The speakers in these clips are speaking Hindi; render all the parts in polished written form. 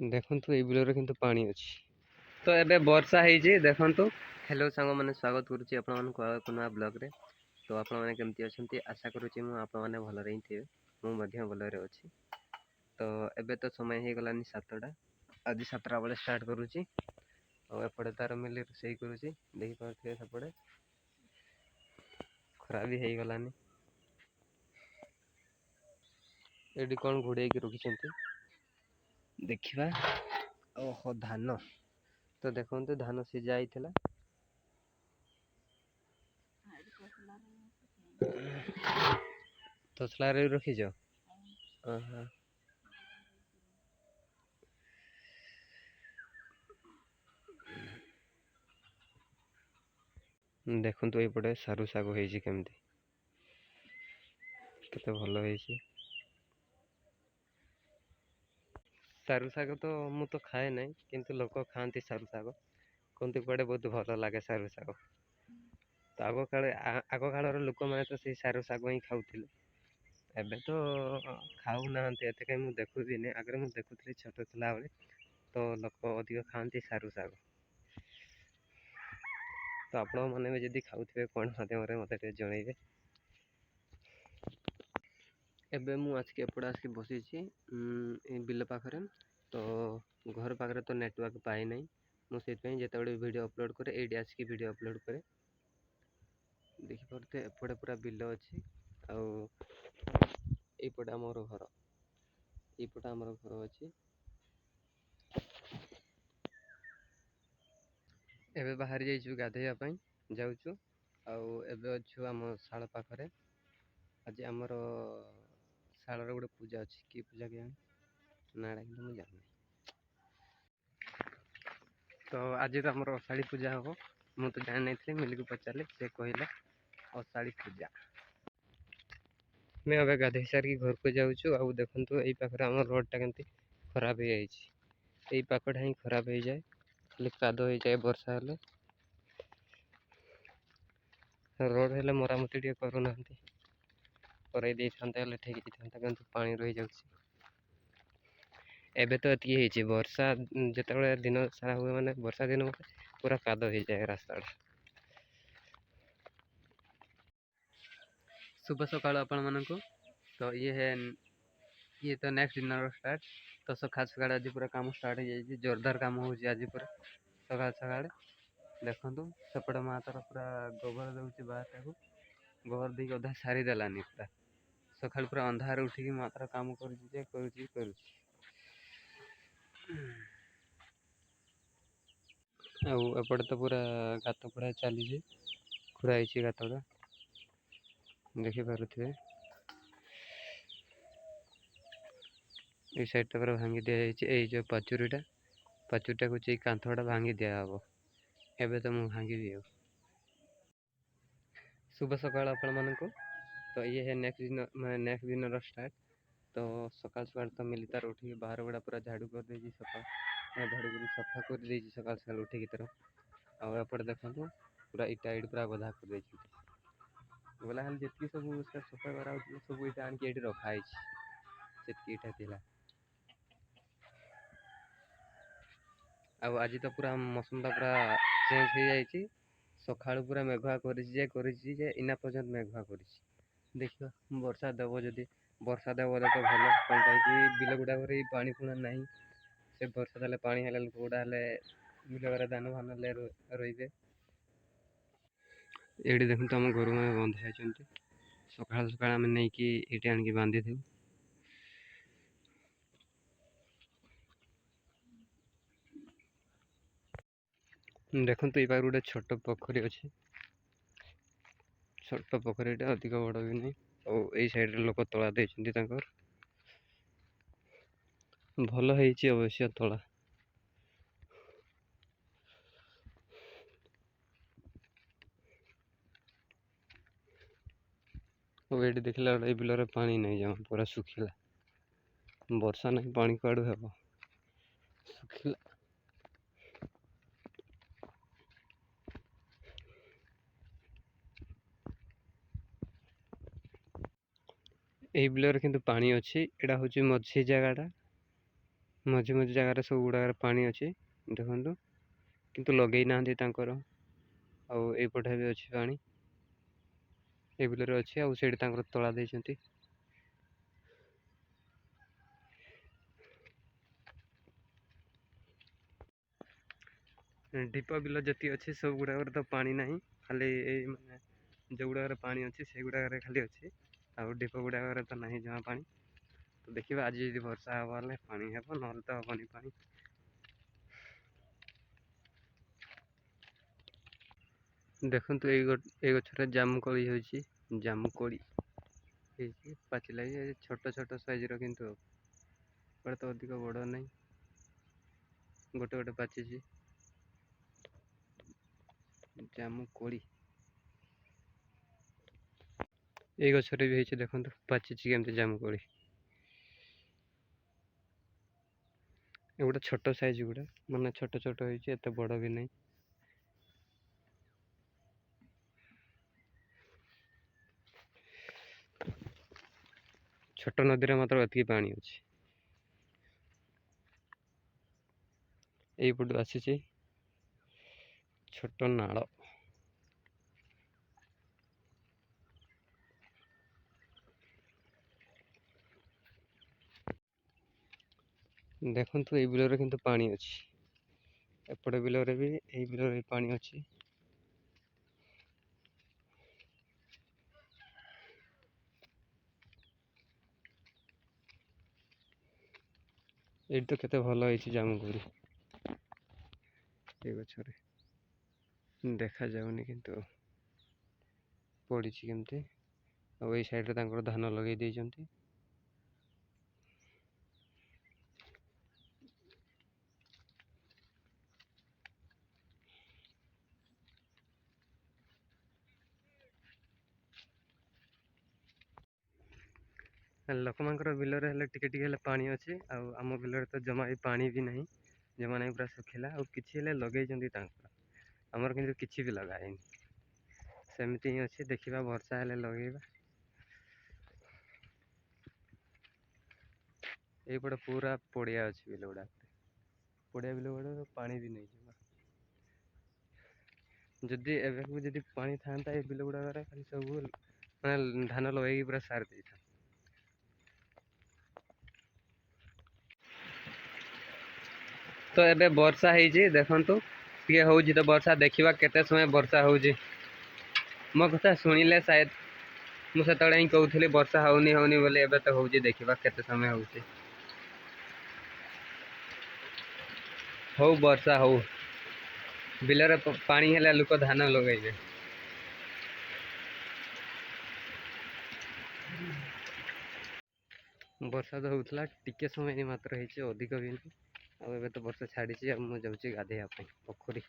देखंतु ए बिलरे किंतु पानी अछि। तो एबे वर्षा हेछि देखंतु। हेलो सांग माने स्वागत करूछि आपण मानक कोना ब्लॉग रे। तो आपण माने केमति अछंती आशा करूछि मु आपण माने भल रही थिबे। मु मध्य भल रे अछि। तो एबे तो समय हे गलानी 7टा। आज 7टा बेले स्टार्ट करूछि। और एपड़े तार मिली रोषेई करूछि देखि पारथिबे सेपड़े खरा भी हे गलानी। एडी कोन घोड़े के रखिसंती देखिबा। ओहो धान तो देखंतु धान सिझा आइथिला। तसला रे रखिजो। आहा देखंतु एपड़े सारू साग हेछि केमति केते भलो हेछि। सारू साग तो मु तो खाए नै किंतु लोक खाआंती सारू साग। कोनते कुआडे बहुत भलो लागे सारू साग। तो आगो कालर लोक माने तो से सारू साग ही खाउथिले। एबे तो खाउ नाहंती एते काई मु देखुदिने आगरे मु देखुथली छोटो थिला बेले तो लोक अधिक खाआंती सारू साग। तो आपण माने भी जदी खाउथिबे कोन माध्यम रे मते जणैबे। एबे मु आज के एपड़ा आस के बसिछि बिल पाखरे। तो घर पाखरे तो नेटवर्क पाए नै। मु सेत पई जेते बडे वीडियो अपलोड करे एडी आस के वीडियो अपलोड करे। देखि परते एपड़े पूरा बिल अछि। आ एपटे हमर घर एपटे हमर घर अछि। एबे बाहर जाइछु गाधेया पई जाउछु। आउ एबे अछु हम शाल पाखरे। आज हमर शाଳରେ गोटे पूजा अछि कि पूजा केयानी नाडा किंतु मु जानि। तो आज तो हमर अषाढ़ी पूजा हबो। मु तो जानि नैथिली मिली को पचारले से कहला अषाढ़ी पूजा। मैं अबे गाधेई सारी घर को जाउछु। आ देखंतु एई पाखरे हमर रोड टा केमति खराब हे जाइछि। एई पाखटा ही खराब हे जाय खाली कादो हे जाय वर्षा हेले। रोड हेले मरामती टिके करू नाहंती। करई देई थांते हेले ठीक हि थांता किंतु पानी रहि जाउछि। एबे तो एतिकी हेछि वर्षा जेतेबेले दिन सारा हुए माने वर्षा दिन पूरा कादो हे जाय रास्ता। शुभ सकाळ आपण मानको। तो ये तो नेक्स्ट दिन स्टार्ट। तो सकाळ सकाळ आज पूरा काम स्टार्ट हो जाइए जोरदार काम हो आज पूरा सकाळ सकाळ देखंतु सेपटे मा तार पूरा गोबर दउछि बाहर टाको गोबर दी अधा सारी देलानी पूरा सकाळ पूरा अंधार उठिकी मा तार काम करूछि जे करूछि। आ एपटे तो पूरा गात पढ़ा चलीछि खुदा ହେଇଛି गातटा देखि पारुथिबे। ए साइड टा पूरा भांगी दिया जायछि। एई जो पाचुरीटा को कांथटा भांगी दिया हबो। एबे तो मु भांगी दियो। शुभ सकाळ आपण मानको। तो ये है नेक्स्ट दिन रो स्टार्ट। तो सकाळ सकाळ तो मिलितार उठी बाहर गुड़ा पूरा झाड़ू कर देछि सफा झाड़ू कर सफा कर देछि सकाळ सकाळ उठी की तरह। आ एपटे देखंतु पूरा इटा इट पूरा गधा कर देछि। गला हाल जेतकी सब सफा करा सब इटा आन के एठी रखा ହେଇछि सेतकी इटा थिला। आ आज तो पूरा मौसम टा पूरा चेंज हो जाइछि। सकाळु पूरा मेघुआ करिछि जे इना पर्यंत मेघुआ करिछि। देखियो वर्षा देव जदि वर्षा देव तो भलो कि बिल गुड़ा घरे पानी पुणा नाही। से वर्षा देले पानी हेले लोक गुड़ा हेले बिल घरे धान फान हेले रोइबे। एडी देखंतु हम गरु में बंधा ହେଇଛନ୍ତି। सकाळ सकाळ आमे नै कि एटी आन के बांधी देउ। देखंतु ए पाखरे गोटे छोट पोखरी अछि। छोट पोखरीटा अधिक बड़ भी नै। और एई साइड रे लोक तोळा ଦେଇଛନ୍ତି तांकर भलो ହେଇଛି अवश्य तोळा। और एटी देखला ए बिल रे पानी नै जमा पूरा सुखिला वर्षा नै पानी कुआडू हेबो सुखिला। एई बिल रे किंतु पानी अछि। एडा होची मझी जगाटा मझी मझी जगार सब गुड़ाक पानी अच्छे देखु किंतु लगे ना तांकर आउ एपटे भी अच्छी पानी ए बिलरे अच्छे आउ से तला देती ढीप बिल जी अच्छे सब गुड़ाक तो पानी ना खाली माने जो गुड़ाक पानी अच्छे से गुड़ाक खाली अच्छे आउ ढीप गुड़ाक तो ना जमा पानी तो देखिए आज यदि वर्षा हवा पानी हे ना तो हेनी पानी देखु ये गचर जामुकोली हो जामुकोली पाचिला छोट छोट साइज किंतु तो अधिक बड़ नहीं गोटे गोटे पाची जामुकोली ये गचर भी होती देखो पाची केमती जामुकोली एगुटा छोट साइज गुड़ा माने छोट छोट होते बड़ भी नहीं छोट नदी में मात्र एति पानी अच्छे यपटू आसी छोट नाल देखु ये बिलरे किंतु पानी अच्छी एपटे बिलरे भी यही बिलरे पानी अच्छी ये तो केते भल होती जामुकोली ये गचरे देखा जाऊनी किंतु पड़ी केमती आ साइड धान लगे देती लोक मानकर बिलरे हेले टिके टिके पानी अच्छे आम बिलरे तो जमा पानी भी नहीं जमा नहीं पूरा सुखिला और किसी लगे आमर कि किसी भी लगाए सेमती ही अच्छे देखा वर्षा हेले लगेगा यपटे पूरा पड़िया अच्छी बिल गुड़ा पड़िया बिल गुड़ा पानी भी नहीं जदि एवं जदि पानी था ये बिल गुड़ाक खाली सब मैं धान लगे पूरा सार दे था तो एबे वर्षा है देखु टे हूँ तो वर्षा देखा केते समय वर्षा हो मो कथा शुणिले शायद मुझे ही कहूली वर्षा होनी होनी बोले एबे तो हूँ देखा केते समय हो वर्षा हो बिलरे पानी है लोक धान लगे वर्षा तो होता टिके समय मात्र हो अधिक भी नहीं आ तो वर्षा छाड़ी मुझे जाऊँगी गाधेवाई पोखरी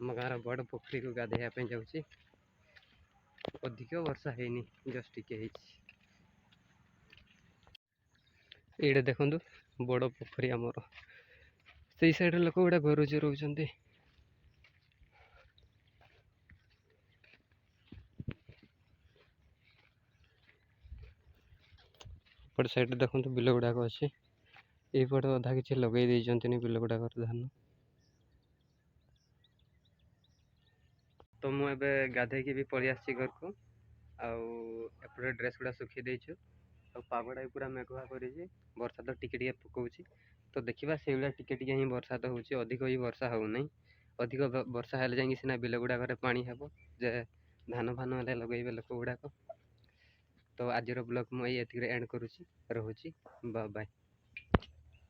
आम गाँव बड़ पोखरी को गाधेवाई जाऊँगी अधिक वर्षा है जस्ट टिके ये देखु बड़ पोखरी आमर से साइड लोक गुड़ा घर रोच पट साइड देखो बिल गुड़ाक अच्छे यपटे अधा कि लगे बिल गुड़ाक धान तो मुझे गाधे भी पलि आसी घर को आउे ड्रेस गुड़ा सुखी देचु पागटा भी पूरा मेघुआ कर वर्षा तो टिके पकाऊँ तो देखा से टिके टिके ही वर्षा तो होची अधिक ही वर्षा होना अधिक वर्षा हेल्ले जाकि सीना बिल गुड़ाक पानी हे जे धान फान हेल्ले लगे लोक गुड़ाक तो आज ब्लॉग मुझे एंड करुँची रोची बाय।